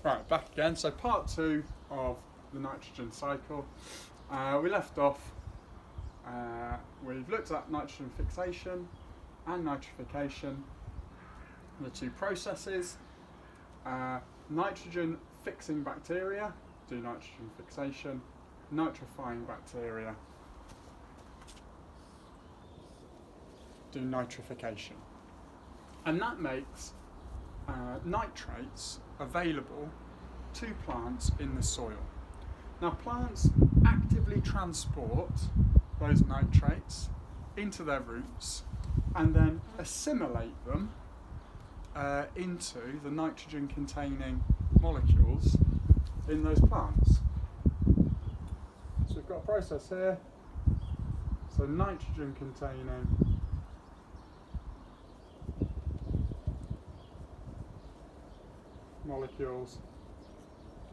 Right, back again. So part 2 of the nitrogen cycle. We left off, we've looked at nitrogen fixation and nitrification, the two processes. Nitrogen fixing bacteria do nitrogen fixation, nitrifying bacteria do nitrification. And that makes nitrates available to plants in the soil. Now plants actively transport those nitrates into their roots and then assimilate them into the nitrogen containing molecules in those plants. So we've got a process here, so nitrogen containing molecules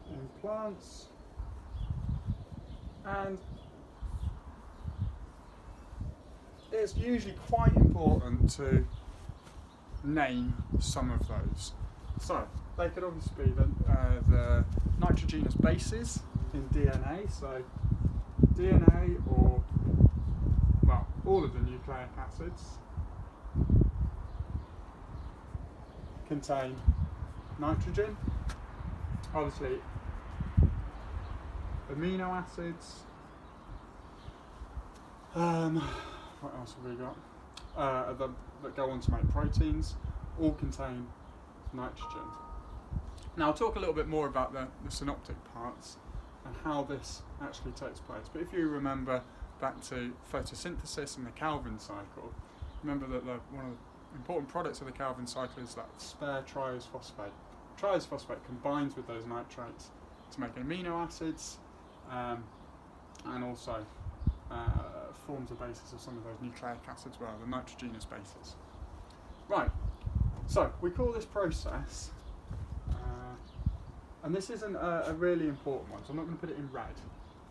in plants, and it's usually quite important to name some of those. So they could obviously be the nitrogenous bases in DNA, so DNA or, well, all of the nucleic acids contain nitrogen. Obviously amino acids, what else have we got? That go on to make proteins, all contain nitrogen. Now I'll talk a little bit more about the synoptic parts and how this actually takes place. But if you remember back to photosynthesis and the Calvin cycle, remember that one of the important products of the Calvin cycle is that spare triose phosphate. Triose phosphate combines with those nitrates to make amino acids, and also forms the basis of some of those nucleic acids, well, the nitrogenous bases. Right, so we call this process, and this isn't a really important one, so I'm not going to put it in red,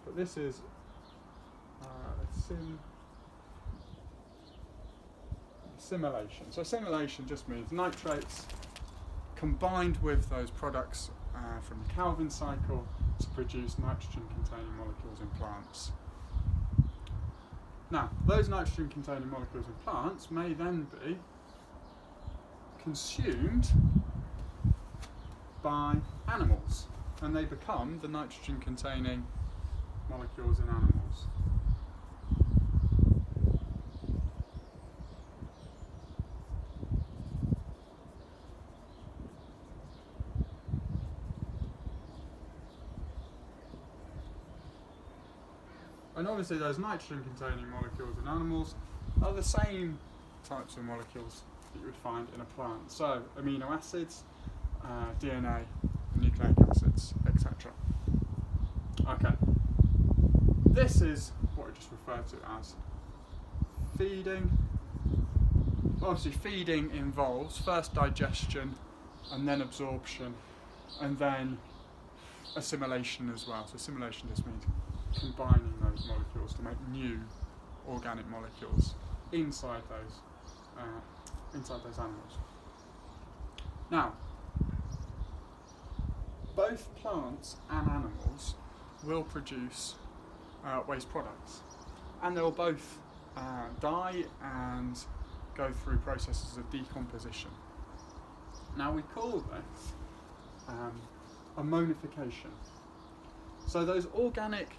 but this is assimilation. So assimilation just means nitrates combined with those products from the Calvin cycle to produce nitrogen-containing molecules in plants. Now, those nitrogen-containing molecules in plants may then be consumed by animals, and they become the nitrogen-containing molecules in animals. And obviously those nitrogen-containing molecules in animals are the same types of molecules that you would find in a plant. So amino acids, DNA, nucleic acids, etc. Okay, this is what we just referred to as feeding. Obviously feeding involves first digestion and then absorption and then assimilation as well. So assimilation just means combining those molecules to make new organic molecules inside those animals. Now, both plants and animals will produce waste products, and they'll both die and go through processes of decomposition. Now we call this ammonification. So those organic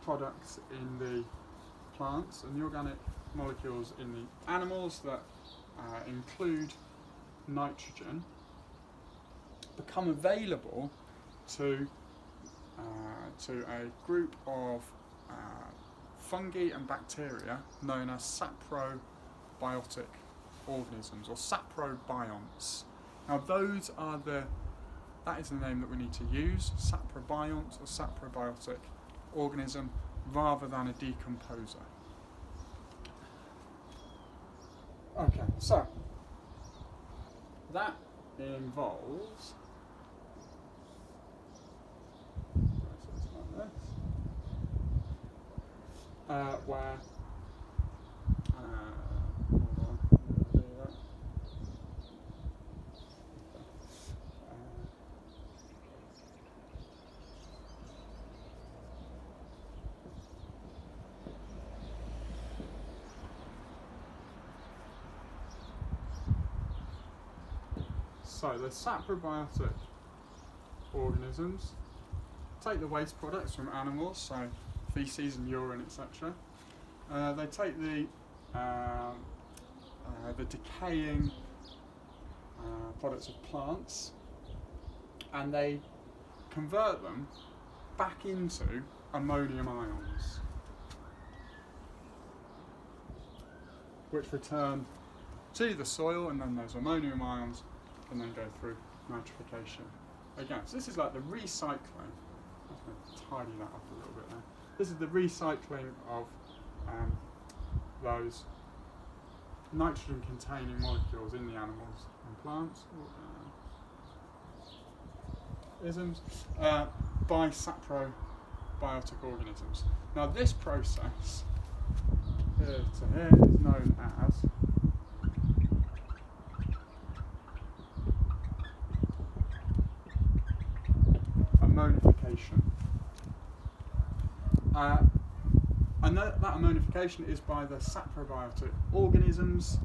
products in the plants and the organic molecules in the animals that include nitrogen become available to a group of fungi and bacteria known as saprobiotic organisms, or saprobionts. Now that is the name that we need to use, saprobiont or saprobiotic organism, rather than a decomposer. Okay, so that involves where So the saprobiotic organisms take the waste products from animals, so feces and urine, etc. They take the decaying products of plants, and they convert them back into ammonium ions, which return to the soil, and then those ammonium ions can then go through nitrification again. So this is like the recycling. I'm just going to tidy that up a little bit there. This is the recycling of those nitrogen-containing molecules in the animals and plants, by saprobiotic organisms. Now this process, here to here, is known as ammonification. And that ammonification is by the saprobiotic organisms.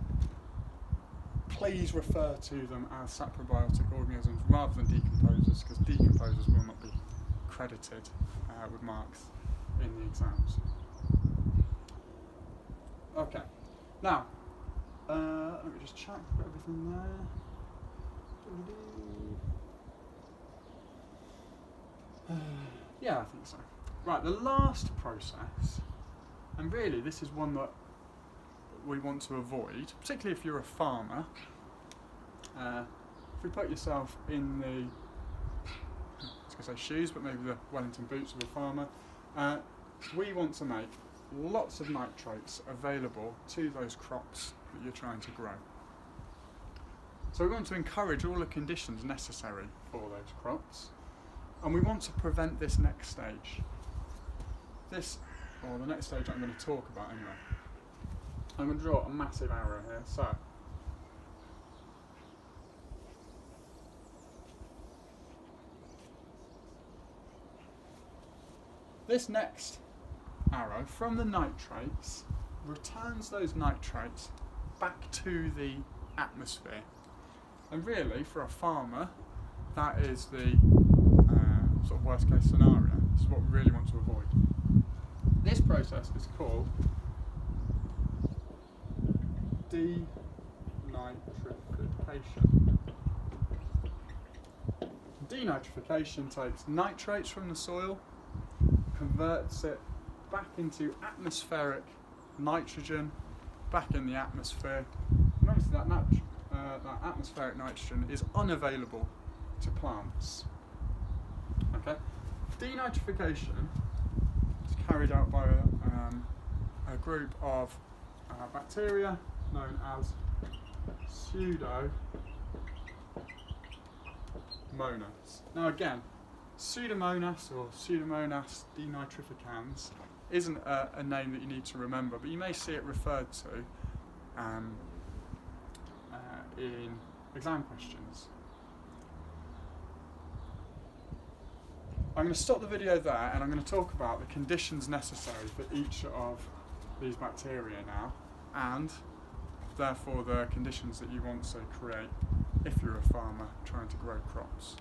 Please refer to them as saprobiotic organisms rather than decomposers, because decomposers will not be credited with marks in the exams. Okay, now let me just check for everything there. Yeah, I think so. Right, the last process, and really this is one that we want to avoid, particularly if you're a farmer. If you put yourself in the, I was going to say shoes, but maybe the Wellington boots of a farmer, we want to make lots of nitrates available to those crops that you're trying to grow. So we want to encourage all the conditions necessary for those crops, and we want to prevent this next stage. The next stage I'm going to talk about anyway. I'm going to draw a massive arrow here. So this next arrow from the nitrates returns those nitrates back to the atmosphere. And really, for a farmer, that is the sort of worst case scenario. This is what we really want to avoid. This process is called Denitrification. Denitrification takes nitrates from the soil, converts it back into atmospheric nitrogen, back in the atmosphere. And obviously that atmospheric nitrogen is unavailable to plants. Okay, denitrification is carried out by a group of bacteria known as Pseudomonas. Now again, Pseudomonas or Pseudomonas denitrificans isn't a name that you need to remember, but you may see it referred to in exam questions. I'm going to stop the video there, and I'm going to talk about the conditions necessary for each of these bacteria now, and therefore the conditions that you want to create if you're a farmer trying to grow crops.